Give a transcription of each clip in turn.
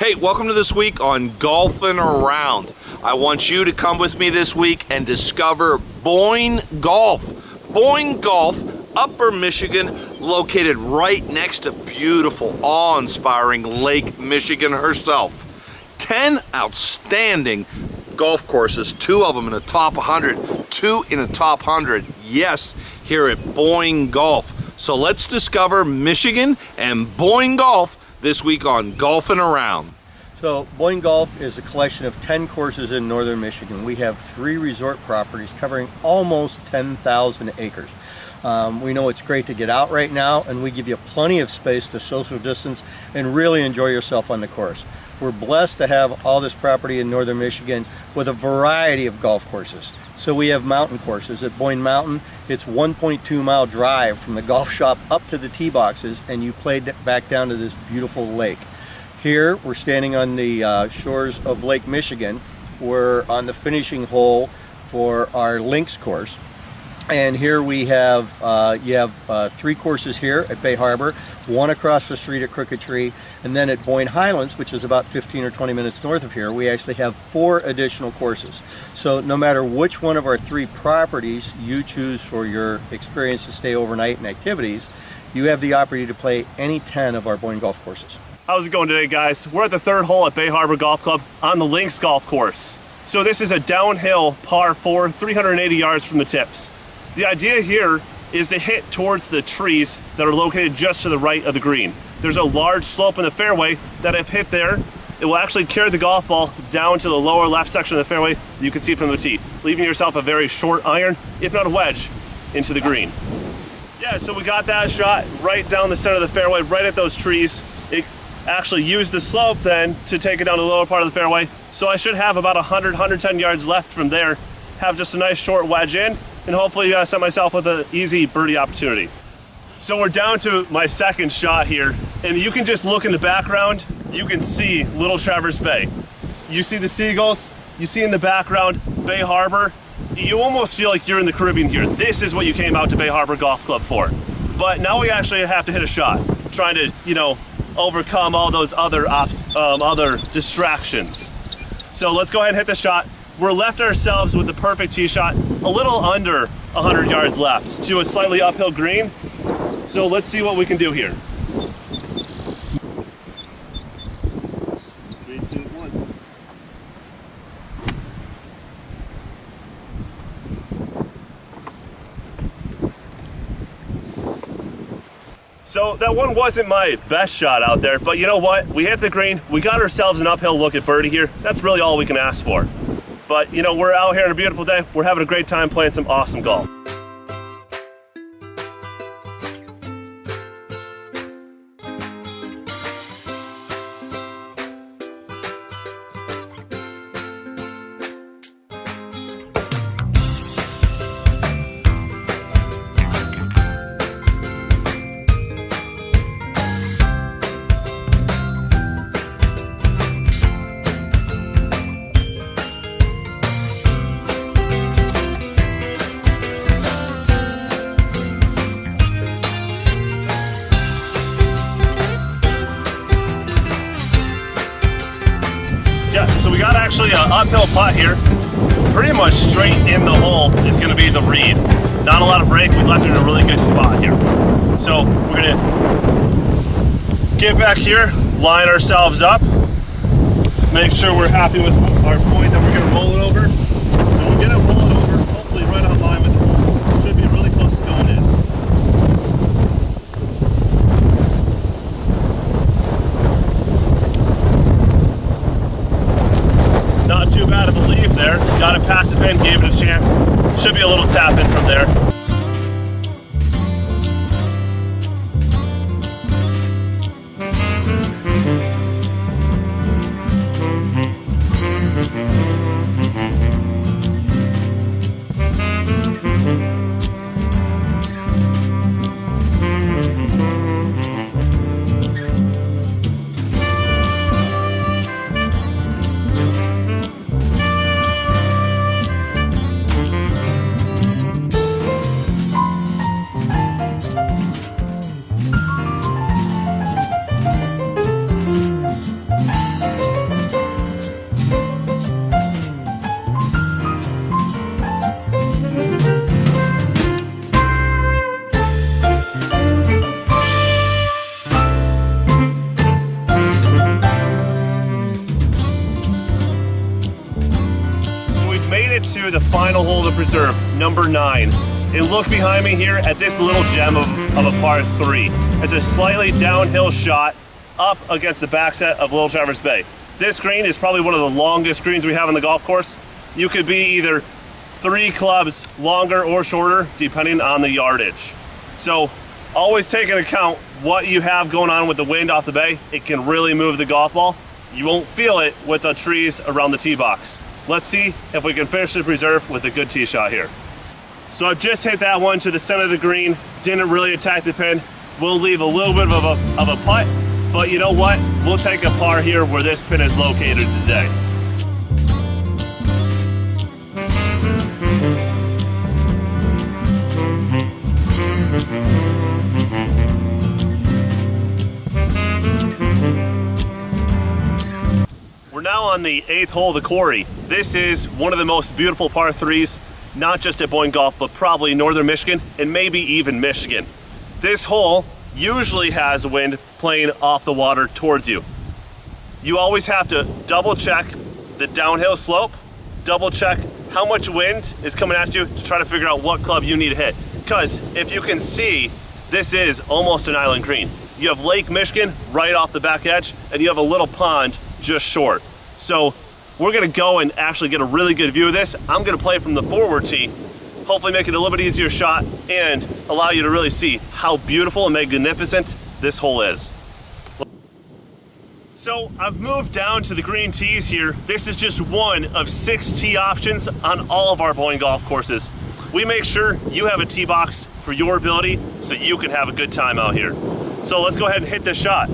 Hey, welcome to This Week on Golfing Around. I want you to come with me this week and discover BOYNE Golf. BOYNE Golf, Upper Michigan, located right next to beautiful, awe-inspiring Lake Michigan herself. 10 outstanding golf courses, 2 of them in the top 100, 2 in the top 100, yes, here at BOYNE Golf. So let's discover Michigan and BOYNE Golf this week on Golfing Around. So BOYNE Golf is a collection of 10 courses in northern Michigan. We have 3 resort properties covering almost 10,000 acres. We know it's great to get out right now, and we give you plenty of space to social distance and really enjoy yourself on the course. We're blessed to have all this property in northern Michigan with a variety of golf courses. So we have mountain courses at BOYNE Mountain. It's 1.2 mile drive from the golf shop up to the tee boxes, and you play back down to this beautiful lake. Here we're standing on the shores of Lake Michigan. We're on the finishing hole for our links course. And here we have, 3 courses here at Bay Harbor, 1 across the street at Crooked Tree, and then at Boyne Highlands, which is about 15 or 20 minutes north of here, we actually have 4 additional courses. So no matter which one of our 3 properties you choose for your experience to stay overnight and activities, you have the opportunity to play any 10 of our BOYNE Golf courses. How's it going today, guys? We're at the 3rd hole at Bay Harbor Golf Club on the links golf course. So this is a downhill par 4, 380 yards from the tips. The idea here is to hit towards the trees that are located just to the right of the green. There's a large slope in the fairway that if hit there, it will actually carry the golf ball down to the lower left section of the fairway you can see from the tee, leaving yourself a very short iron, if not a wedge, into the green. Yeah, so we got that shot right down the center of the fairway, right at those trees. It actually used the slope then to take it down to the lower part of the fairway. So I should have about 100, 110 yards left from there, have just a nice short wedge in, and hopefully set myself with an easy birdie opportunity. So we're down to my 2nd shot here, and you can just look in the background, you can see Little Traverse Bay. You see the seagulls, you see in the background Bay Harbor. You almost feel like you're in the Caribbean here. This is what you came out to Bay Harbor Golf Club for. But now we actually have to hit a shot, trying to, overcome all those other distractions. So let's go ahead and hit the shot. We're left ourselves with the perfect tee shot, a little under 100 yards left to a slightly uphill green. So let's see what we can do here. 3, 2, 1. So that one wasn't my best shot out there, but you know what? We hit the green, we got ourselves an uphill look at birdie here. That's really all we can ask for. But we're out here on a beautiful day. We're having a great time playing some awesome golf. So we got actually an uphill putt here. Pretty much straight in the hole is going to be the read. Not a lot of break. We left it in a really good spot here. So we're going to get back here, line ourselves up, make sure we're happy with our point that we're going to roll it over. And we're going to roll it over, hopefully right on line with the hole. Should be really close to going in. Not too bad of a leave there. Got it past the pin, gave it a chance. Should be a little tap in from there. get to the final hole of the preserve, number 9. And look behind me here at this little gem of a par 3. It's a slightly downhill shot up against the backset of Little Traverse Bay. This green is probably one of the longest greens we have on the golf course. You could be either 3 clubs longer or shorter depending on the yardage. So always take into account what you have going on with the wind off the bay. It can really move the golf ball. You won't feel it with the trees around the tee box. Let's see if we can finish the preserve with a good tee shot here. So I've just hit that one to the center of the green, didn't really attack the pin. We'll leave a little bit of a putt, but you know what? We'll take a par here where this pin is located today. We're now on the 8th hole of the quarry. This is one of the most beautiful par 3s, not just at BOYNE Golf, but probably northern Michigan and maybe even Michigan. This hole usually has wind playing off the water towards you. You always have to double check the downhill slope, double check how much wind is coming at you to try to figure out what club you need to hit. Because if you can see, this is almost an island green. You have Lake Michigan right off the back edge, and you have a little pond just short. So we're gonna go and actually get a really good view of this. I'm gonna play from the forward tee, hopefully make it a little bit easier shot and allow you to really see how beautiful and magnificent this hole is. So I've moved down to the green tees here. This is just one of 6 tee options on all of our BOYNE golf courses. We make sure you have a tee box for your ability so you can have a good time out here. So let's go ahead and hit this shot.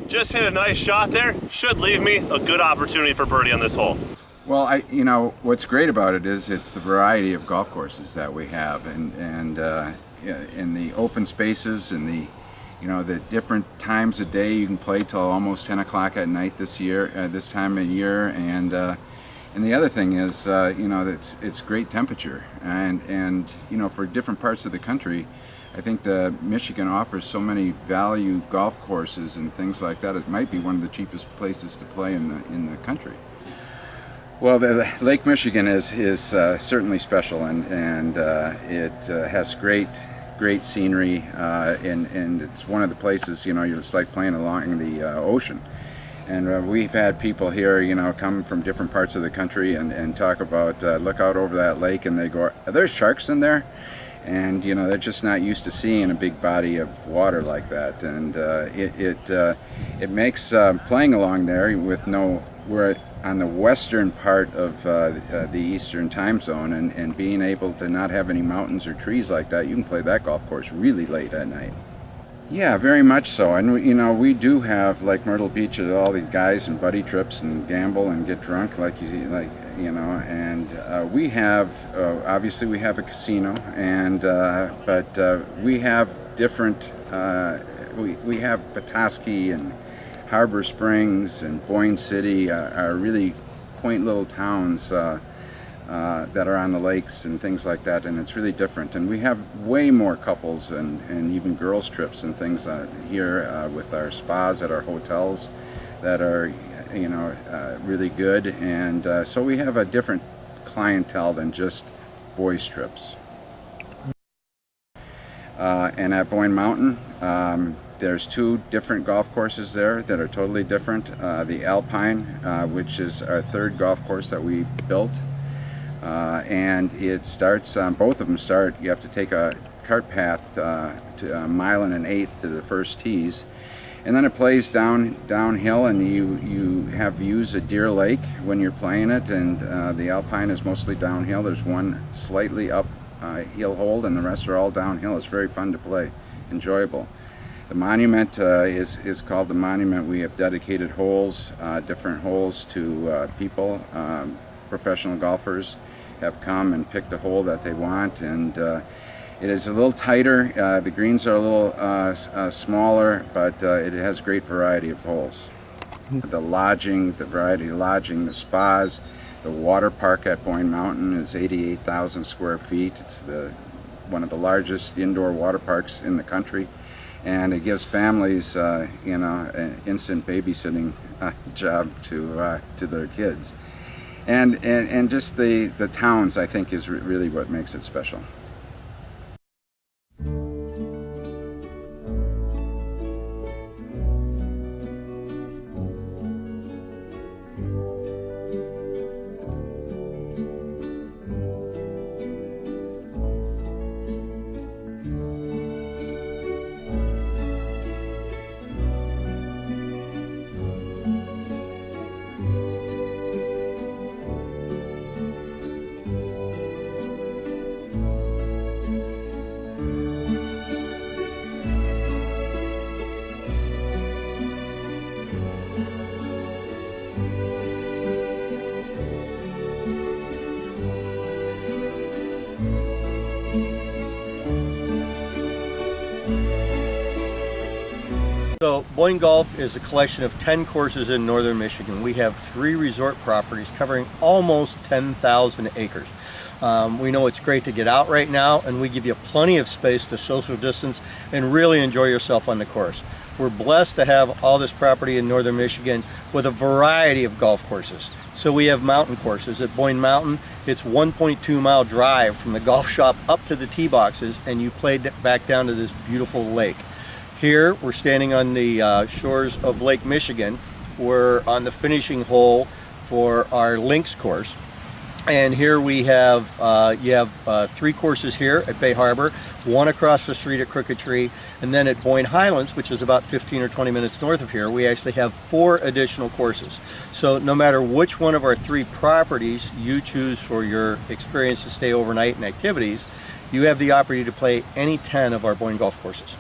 Just hit a nice shot there. Should leave me a good opportunity for birdie on this hole. Well, you know, what's great about it is it's the variety of golf courses that we have, and in the open spaces and the, you know, the different times of day. You can play till almost 10 o'clock at night this time of year, and the other thing is, you know, it's great temperature, and you know, for different parts of the country. I think that Michigan offers so many value golf courses and things like that. It might be one of the cheapest places to play in the country. Well, the Lake Michigan is certainly special, and it has great scenery, and it's one of the places, you know, it's like playing along the ocean. And we've had people here, you know, come from different parts of the country and talk about look out over that lake, and they go, "Are there sharks in there?" And you know, they're just not used to seeing a big body of water like that, and it makes playing along there with we're on the western part of the Eastern time zone, and being able to not have any mountains or trees like that, you can play that golf course really late at night. Yeah, very much so. And you know, we do have, like Myrtle Beach, all these guys and buddy trips and gamble and get drunk, you know, and we have obviously we have a casino, and but we have different we have Petoskey and Harbor Springs and Boyne City are really quaint little towns that are on the lakes and things like that, and it's really different. And we have way more couples and even girls trips and things here with our spas at our hotels that are, you know, really good, and so we have a different clientele than just boys trips. And at Boyne Mountain, there's 2 different golf courses there that are totally different. The Alpine, which is our 3rd golf course that we built, and it starts, both of them start, you have to take a cart path to a mile and an eighth to the first tees, and then it plays downhill, and you have views of Deer Lake when you're playing it, and the Alpine is mostly downhill. There's one slightly up hill hold, and the rest are all downhill. It's very fun to play, enjoyable. The Monument is called the Monument. We have dedicated holes, different holes to people. Professional golfers have come and picked a hole that they want, and it is a little tighter. The greens are a little smaller, but it has great variety of holes. The lodging, the variety of lodging, the spas, the water park at Boyne Mountain is 88,000 square feet. It's the one of the largest indoor water parks in the country, and it gives families, you know, an instant babysitting job to their kids. And just the towns, I think, is really what makes it special. So BOYNE Golf is a collection of 10 courses in northern Michigan. We have 3 resort properties covering almost 10,000 acres. We know it's great to get out right now, and we give you plenty of space to social distance and really enjoy yourself on the course. We're blessed to have all this property in northern Michigan with a variety of golf courses. So we have mountain courses at BOYNE Mountain. It's 1.2-mile drive from the golf shop up to the tee boxes, and you play back down to this beautiful lake. Here we're standing on the shores of Lake Michigan. We're on the finishing hole for our links course, and here we have 3 courses here at Bay Harbor, 1 across the street at Crooked Tree, and then at Boyne Highlands, which is about 15 or 20 minutes north of here, we actually have 4 additional courses. So no matter which one of our 3 properties you choose for your experience to stay overnight and activities, you have the opportunity to play any 10 of our BOYNE Golf courses.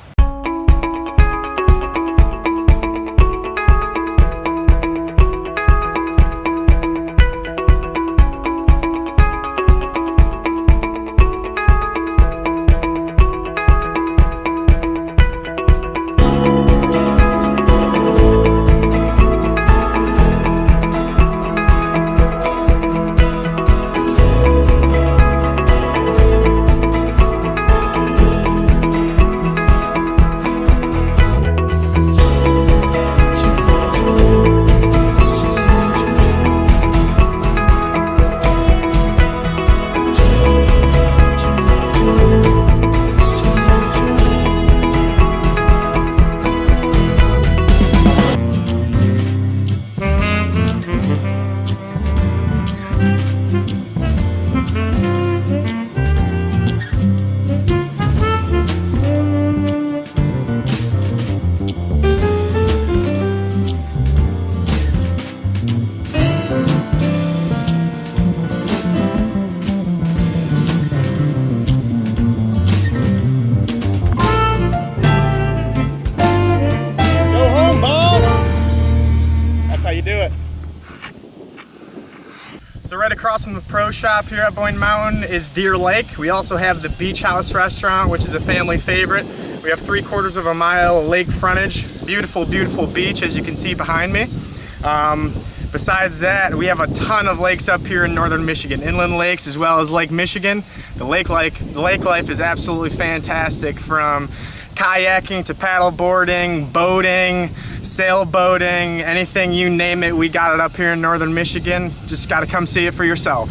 So right across from the pro shop here at BOYNE Mountain is Deer Lake. We also have the Beach House restaurant, which is a family favorite. We have 3/4 of a mile lake frontage. Beautiful, beautiful beach, as you can see behind me. Besides that, we have a ton of lakes up here in northern Michigan, inland lakes as well as Lake Michigan. The lake life is absolutely fantastic, from kayaking to paddle boarding, boating, sailboating, anything you name it, we got it up here in northern Michigan. Just got to come see it for yourself.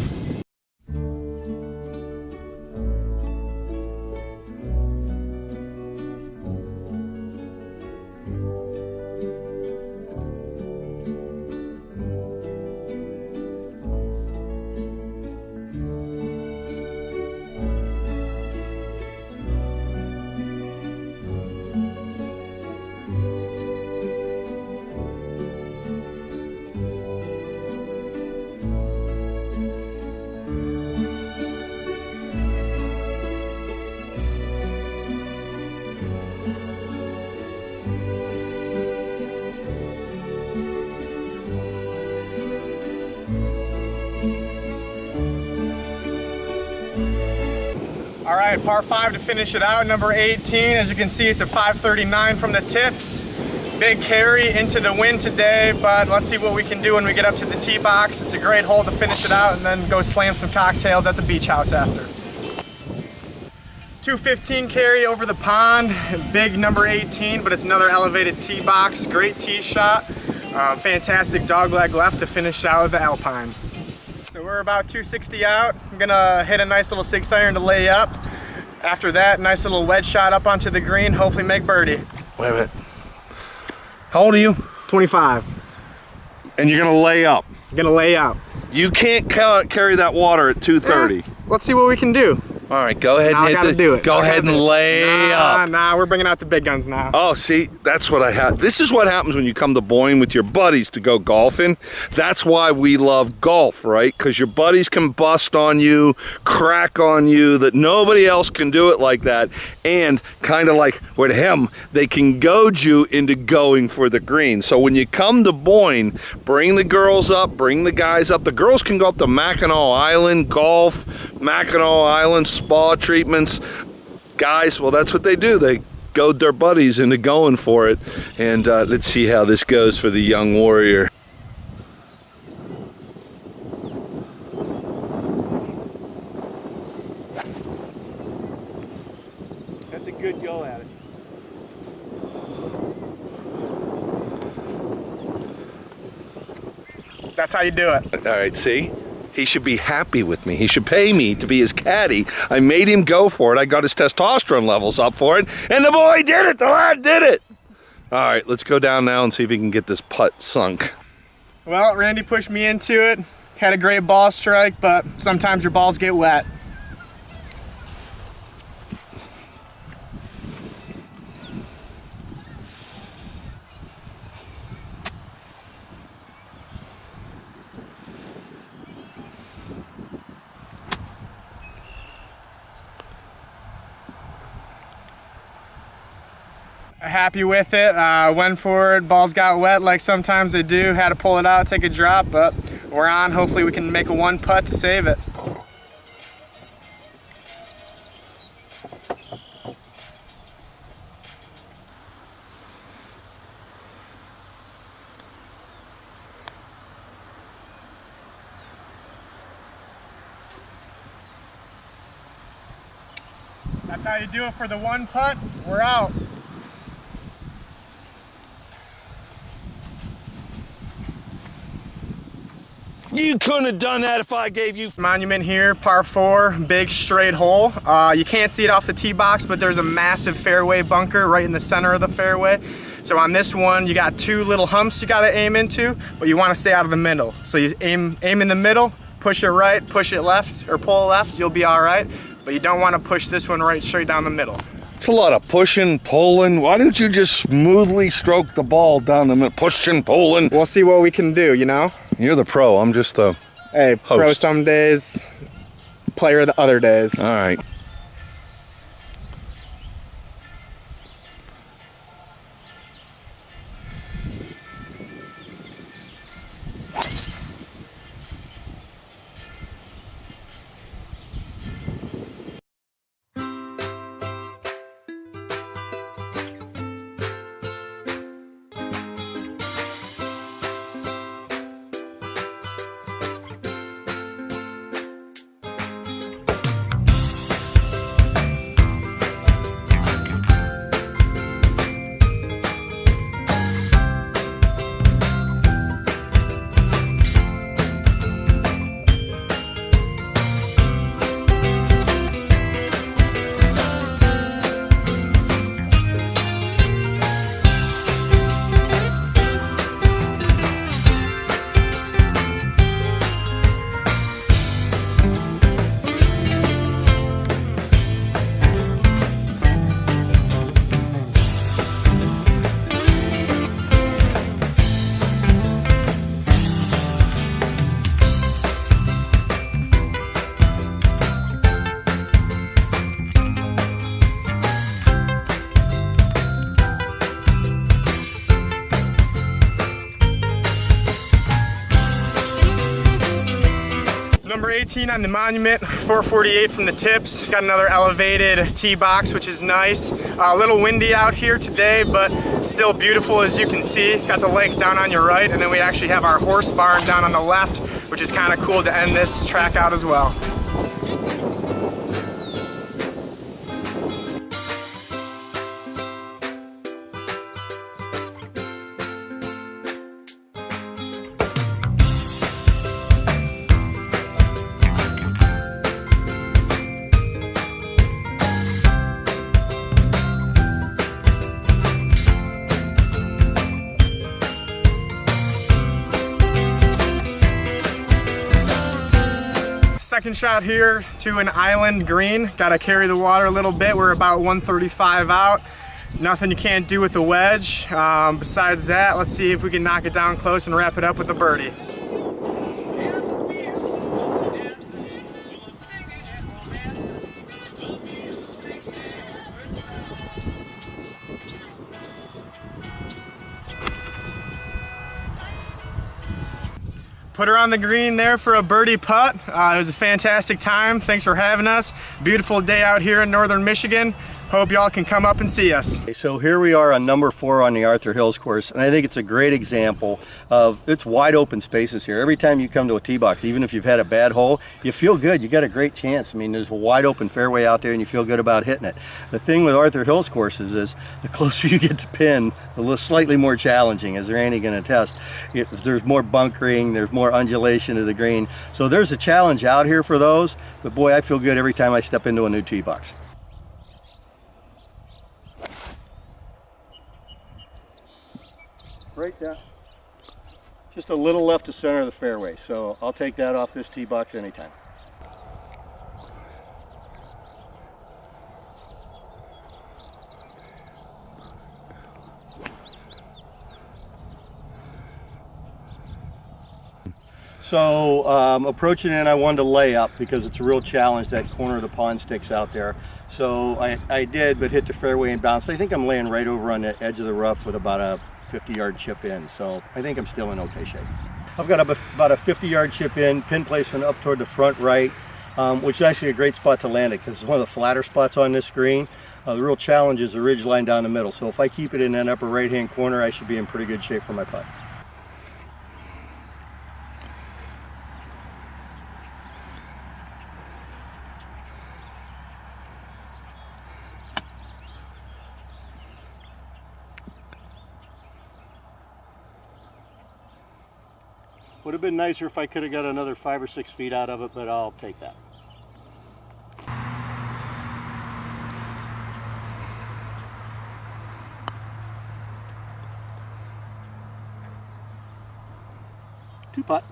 All right, par 5 to finish it out, number 18. As you can see, it's a 539 from the tips. Big carry into the wind today, but let's see what we can do when we get up to the tee box. It's a great hole to finish it out and then go slam some cocktails at the beach house after. 215 carry over the pond, big number 18, but it's another elevated tee box, great tee shot, fantastic dogleg left to finish out with the Alpine. So we're about 260 out. I'm gonna hit a nice little 6-iron to lay up. After that, nice little wedge shot up onto the green, hopefully make birdie. Wait a minute. How old are you? 25. And you're gonna lay up. I'm gonna lay up. You can't carry that water at 2:30. Let's see what we can do. All right, go ahead Now I and gotta hit do it. Go ahead and lay up. Nah, we're bringing out the big guns now. Oh, see, that's what I had. This is what happens when you come to Boyne with your buddies to go golfing. That's why we love golf, right? Because your buddies can bust on you, crack on you, that nobody else can do it like that. And kind of like with him, they can goad you into going for the green. So when you come to Boyne, bring the girls up, bring the guys up. The girls can go up to Mackinac Island, golf, Mackinac Island, spa treatments. Guys, well, that's what they do. They goad their buddies into going for it. And let's see how this goes for the young warrior. That's a good go at it. That's how you do it. All right, see? He should be happy with me. He should pay me to be his caddy. I made him go for it. I got his testosterone levels up for it, and the boy did it. The lad did it. All right, let's go down now and see if he can get this putt sunk. Well, Randy pushed me into it. Had a great ball strike, but sometimes your balls get wet. Happy with it. Went for it. Balls got wet like sometimes they do. Had to pull it out, take a drop, but we're on. Hopefully we can make a one putt to save it. That's how you do it for the one putt. We're out. You couldn't have done that if I gave you... Monument here, par 4, big straight hole. You can't see it off the tee box, but there's a massive fairway bunker right in the center of the fairway. So on this one, you got 2 little humps you gotta aim into, but you wanna stay out of the middle. So you aim in the middle, push it right, push it left, or pull left, you'll be all right. But you don't wanna push this one right straight down the middle. It's a lot of pushing, pulling. Why don't you just smoothly stroke the ball down the middle? Pushing, pulling. We'll see what we can do, you know? You're the pro. I'm just the Hey, host. pro some days, player the other days. All right. Number 18 on the monument, 448 from the tips. Got another elevated tee box, which is nice. A little windy out here today, but still beautiful as you can see. Got the lake down on your right, and then we actually have our horse barn down on the left, which is kind of cool to end this track out as well. second shot here to an island green. Got to carry the water a little bit. We're about 135 out. Nothing you can't do with the wedge. Besides that, let's see if we can knock it down close and wrap it up with a birdie. Put her on the green there for a birdie putt. It was a fantastic time. Thanks for having us. Beautiful day out here in northern Michigan. Hope y'all can come up and see us. So here we are on number 4 on the Arthur Hills course, and I think it's a great example of it's wide open spaces here. Every time you come to a tee box, even if you've had a bad hole, you feel good. You got a great chance. I mean, there's a wide open fairway out there and you feel good about hitting it. The thing with Arthur Hills courses is the closer you get to pin, the little slightly more challenging, as Randy going to attest. There's more bunkering, there's more undulation of the green. So there's a challenge out here for those, but boy, I feel good every time I step into a new tee box. Right down, just a little left to center of the fairway, so I'll take that off this tee box anytime. So approaching in, I wanted to lay up because it's a real challenge. That corner of the pond sticks out there. So I did, but hit the fairway and bounced. I think I'm laying right over on the edge of the rough with about a 50-yard chip in, so I think I'm still in okay shape. I've got about a 50-yard chip in, pin placement up toward the front right, which is actually a great spot to land it because it's one of the flatter spots on this green. The real challenge is the ridge line down the middle, so if I keep it in that upper right-hand corner, I should be in pretty good shape for my putt. Would have been nicer if I could have got another 5 or 6 feet out of it, but I'll take that. Two putt.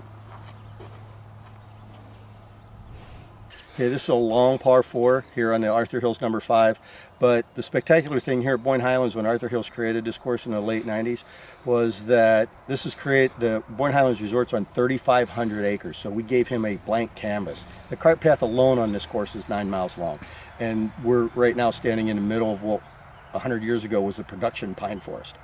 Okay, this is a long par 4 here on the Arthur Hills number 5, but the spectacular thing here at Boyne Highlands when Arthur Hills created this course in the late 90s was that this is the Boyne Highlands Resort's on 3,500 acres, so we gave him a blank canvas. The cart path alone on this course is 9 miles long, and we're right now standing in the middle of what 100 years ago was a production pine forest.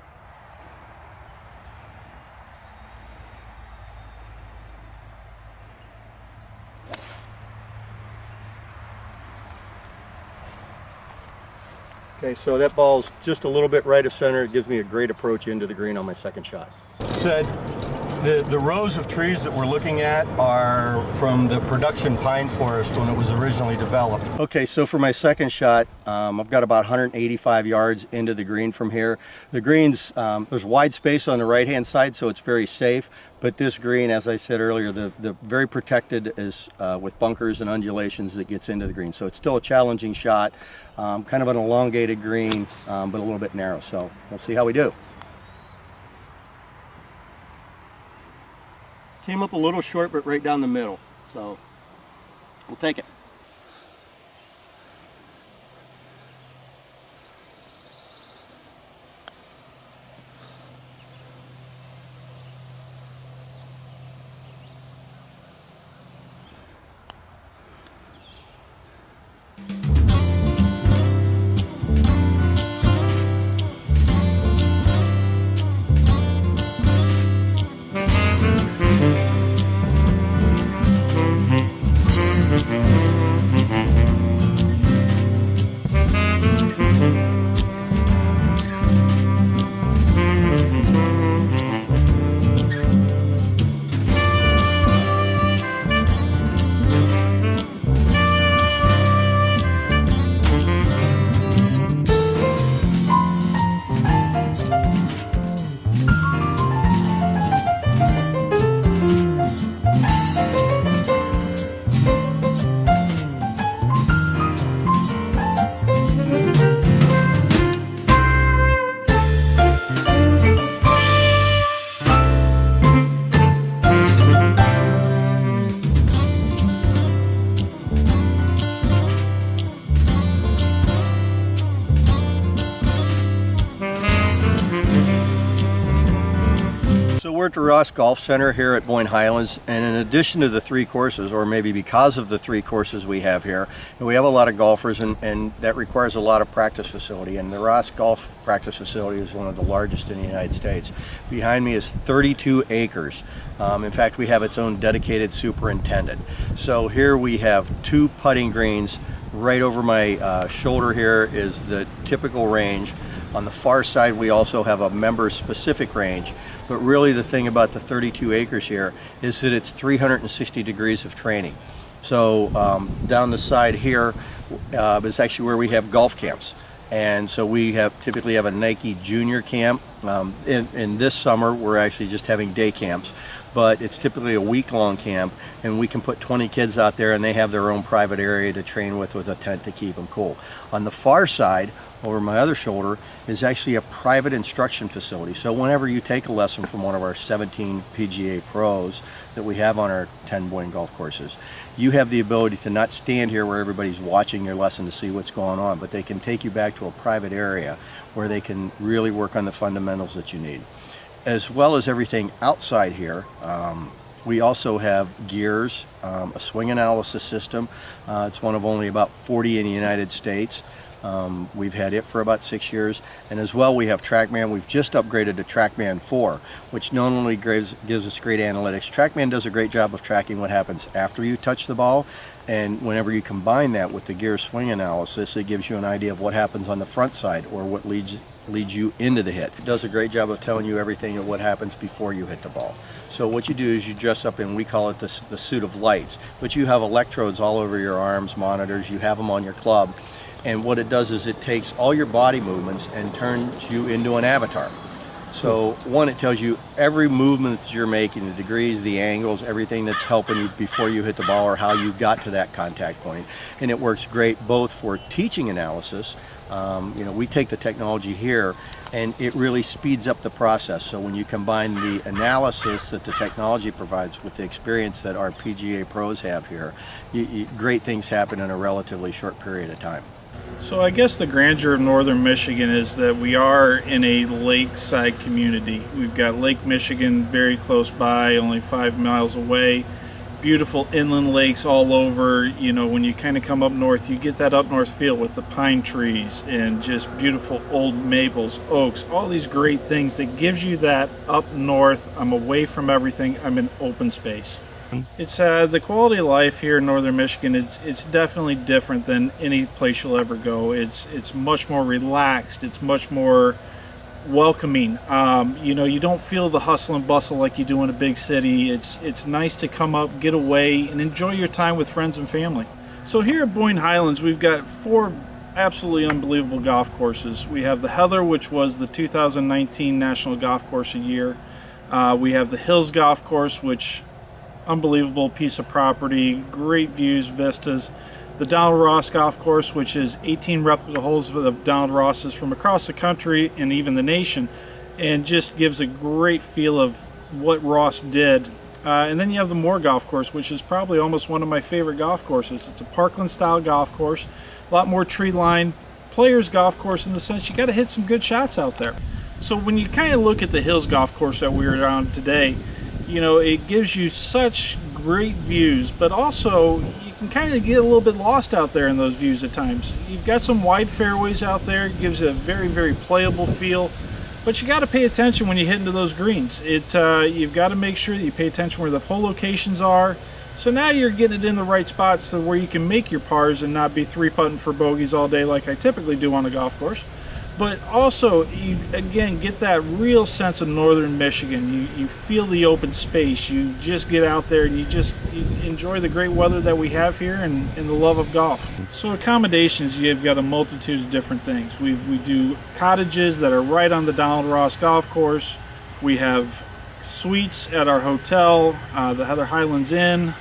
Okay, so that ball's just a little bit right of center. It gives me a great approach into the green on my second shot. Said the rows of trees that we're looking at are from the production pine forest when it was originally developed. Okay, so for my second shot, I've got about 185 yards into the green from here. The greens, there's wide space on the right-hand side, so it's very safe. But this green, as I said earlier, the very protected is with bunkers and undulations that gets into the green. So it's still a challenging shot, kind of an elongated green, but a little bit narrow. So we'll see how we do. Came up a little short, but right down the middle. So we'll take it. We're at the Ross Golf Center here at Boyne Highlands, and in addition to the 3 courses, or maybe because of the 3 courses we have here, we have a lot of golfers, and that requires a lot of practice facility, and the Ross Golf Practice Facility is one of the largest in the United States. Behind me is 32 acres. In fact, we have its own dedicated superintendent. So here we have 2 putting greens. Right over my shoulder here is the typical range. On the far side, we also have a member-specific range, but really the thing about the 32 acres here is that it's 360 degrees of training. So down the side here is actually where we have golf camps. And so we typically have a Nike junior camp. In this summer, we're actually just having day camps, but it's typically a week-long camp, and we can put 20 kids out there, and they have their own private area to train with a tent to keep them cool. On the far side, over my other shoulder, is actually a private instruction facility. So whenever you take a lesson from one of our 17 PGA pros that we have on our 10 Boyne golf courses, you have the ability to not stand here where everybody's watching your lesson to see what's going on, but they can take you back to a private area where they can really work on the fundamentals that you need. As well as everything outside here, we also have gears, a swing analysis system. It's one of only about 40 in the United States. We've had it for about 6 years, and as well we have TrackMan. We've just upgraded to TrackMan 4, which not only gives us great analytics. TrackMan does a great job of tracking what happens after you touch the ball, and whenever you combine that with the gear swing analysis, it gives you an idea of what happens on the front side, or what leads you into the hit. It does a great job of telling you everything of what happens before you hit the ball. So what you do is you dress up in, we call it the suit of lights, but you have electrodes all over your arms, monitors, you have them on your club. And what it does is it takes all your body movements and turns you into an avatar. So one, it tells you every movement that you're making, the degrees, the angles, everything that's helping you before you hit the ball, or how you got to that contact point. And it works great both for teaching analysis. We take the technology here, and it really speeds up the process. So when you combine the analysis that the technology provides with the experience that our PGA pros have here, great things happen in a relatively short period of time. So I guess the grandeur of northern Michigan is that we are in a lakeside community. We've got Lake Michigan very close by, only 5 miles away. Beautiful inland lakes all over. You know, when you kind of come up north, you get that up north feel with the pine trees and just beautiful old maples, oaks, all these great things that gives you that up north. I'm away from everything. I'm in open space. It's the quality of life here in northern Michigan. It's definitely different than any place you'll ever go. It's much more relaxed. It's much more welcoming. You don't feel the hustle and bustle like you do in a big city. It's nice to come up, get away, and enjoy your time with friends and family. So here at Boyne Highlands, we've got 4 absolutely unbelievable golf courses. We have the Heather, which was the 2019 National Golf Course of the Year. We have the Hills Golf Course, which unbelievable piece of property, great views, vistas. The Donald Ross Golf Course, which is 18 replica holes of Donald Rosses from across the country and even the nation, and just gives a great feel of what Ross did. And then you have the Moore Golf Course, which is probably almost one of my favorite golf courses. It's a Parkland style golf course, a lot more tree line, players golf course in the sense you got to hit some good shots out there. So when you kind of look at the Hills Golf Course that we were on today, it gives you such great views, but also you can kind of get a little bit lost out there in those views at times. You've got some wide fairways out there. It gives it a very, very playable feel, but you got to pay attention when you hit into those greens. You've got to make sure that you pay attention where the hole locations are. So now you're getting it in the right spots to where you can make your pars and not be 3-putting for bogeys all day like I typically do on a golf course. But also, you again get that real sense of northern Michigan. You feel the open space. You just get out there and you enjoy the great weather that we have here and the love of golf. So accommodations, you've got a multitude of different things. We do cottages that are right on the Donald Ross Golf Course. We have suites at our hotel, the Heather Highlands Inn,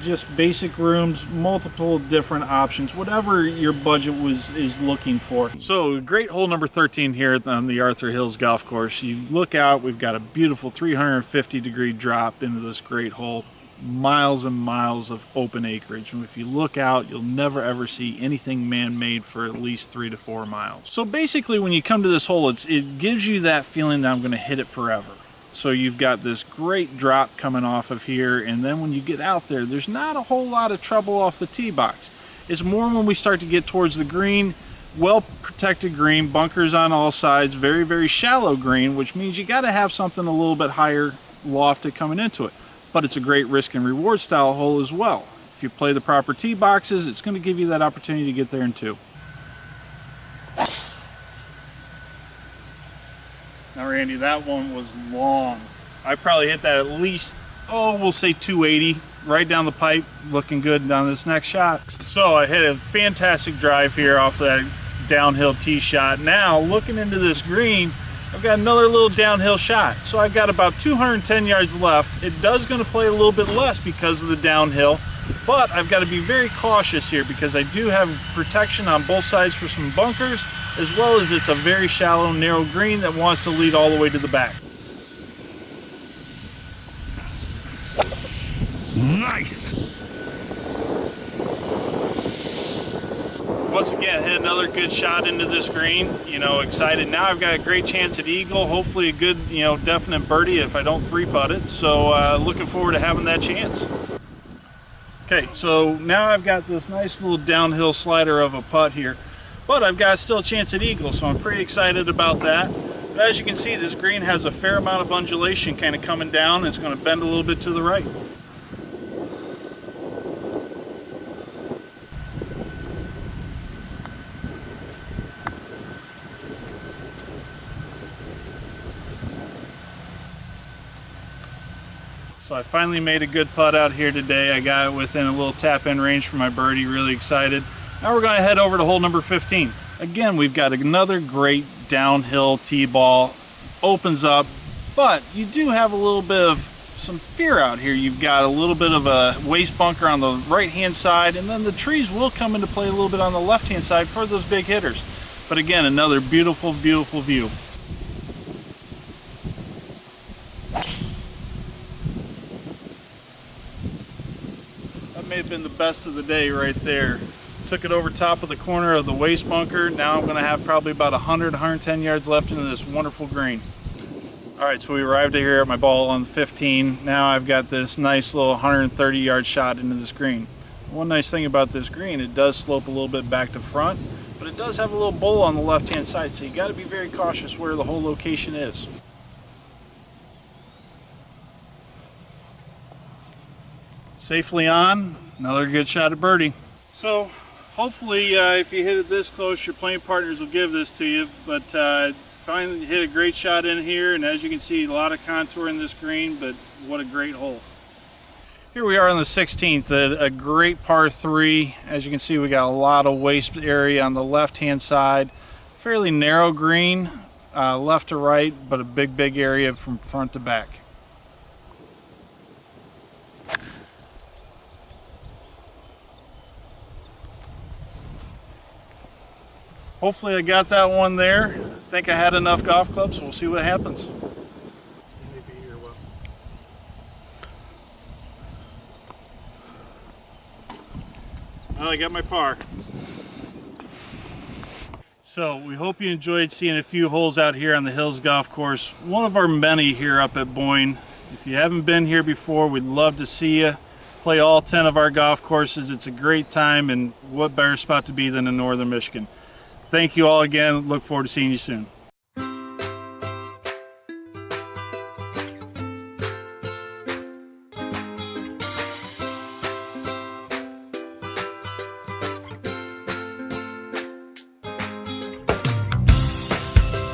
just basic rooms, multiple different options, whatever your budget is looking for. So great hole number 13 here on the Arthur Hills Golf Course. You look out, we've got a beautiful 350-degree drop into this great hole, miles and miles of open acreage, and if you look out, you'll never ever see anything man-made for at least 3 to 4 miles. So basically when you come to this hole, it gives you that feeling that I'm going to hit it forever. So you've got this great drop coming off of here, and then when you get out there, there's not a whole lot of trouble off the tee box. It's more when we start to get towards the green. Well protected green, bunkers on all sides, very, very shallow green, which means you got to have something a little bit higher lofted coming into it. But it's a great risk and reward style hole as well. If you play the proper tee boxes, it's going to give you that opportunity to get there in two. Now Randy, that one was long. I probably hit that at least, we'll say 280, right down the pipe, looking good on this next shot. So I hit a fantastic drive here off that downhill tee shot. Now looking into this green, I've got another little downhill shot. So I've got about 210 yards left. It does going to play a little bit less because of the downhill, but I've got to be very cautious here because I do have protection on both sides for some bunkers, as well as it's a very shallow, narrow green that wants to lead all the way to the back. Nice. Once again, hit another good shot into this green. You know, excited. Now I've got a great chance at eagle. Hopefully a good, definite birdie if I don't three-putt it. So looking forward to having that chance. Okay, so now I've got this nice little downhill slider of a putt here, but I've got still a chance at eagle, so I'm pretty excited about that. But as you can see, this green has a fair amount of undulation kind of coming down. It's going to bend a little bit to the right. So I finally made a good putt out here today. I got it within a little tap-in range for my birdie, really excited. Now we're going to head over to hole number 15. Again, we've got another great downhill tee ball, opens up, but you do have a little bit of some fear out here. You've got a little bit of a waste bunker on the right-hand side, and then the trees will come into play a little bit on the left-hand side for those big hitters. But again, another beautiful, beautiful view. May have been the best of the day right there. Took it over top of the corner of the waste bunker. Now I'm going to have probably about 110 yards left into this wonderful green. All right, so we arrived here at my ball on 15. Now I've got this nice little 130 yard shot into this green. One nice thing about this green, it does slope a little bit back to front, but it does have a little bowl on the left hand side, so you got to be very cautious where the whole location is. Safely on, another good shot at birdie. So hopefully if you hit it this close, your playing partners will give this to you, but finally hit a great shot in here, and as you can see, a lot of contour in this green, but what a great hole. Here we are on the 16th, a great par 3. As you can see, we got a lot of waste area on the left hand side, fairly narrow green left to right, but a big area from front to back. Hopefully I got that one there. I think I had enough golf clubs, so we'll see what happens. Well, I got my par. So we hope you enjoyed seeing a few holes out here on the Hills Golf Course. One of our many here up at Boyne. If you haven't been here before, we'd love to see you. Play all 10 of our golf courses. It's a great time, and what better spot to be than in northern Michigan. Thank you all again. Look forward to seeing you soon.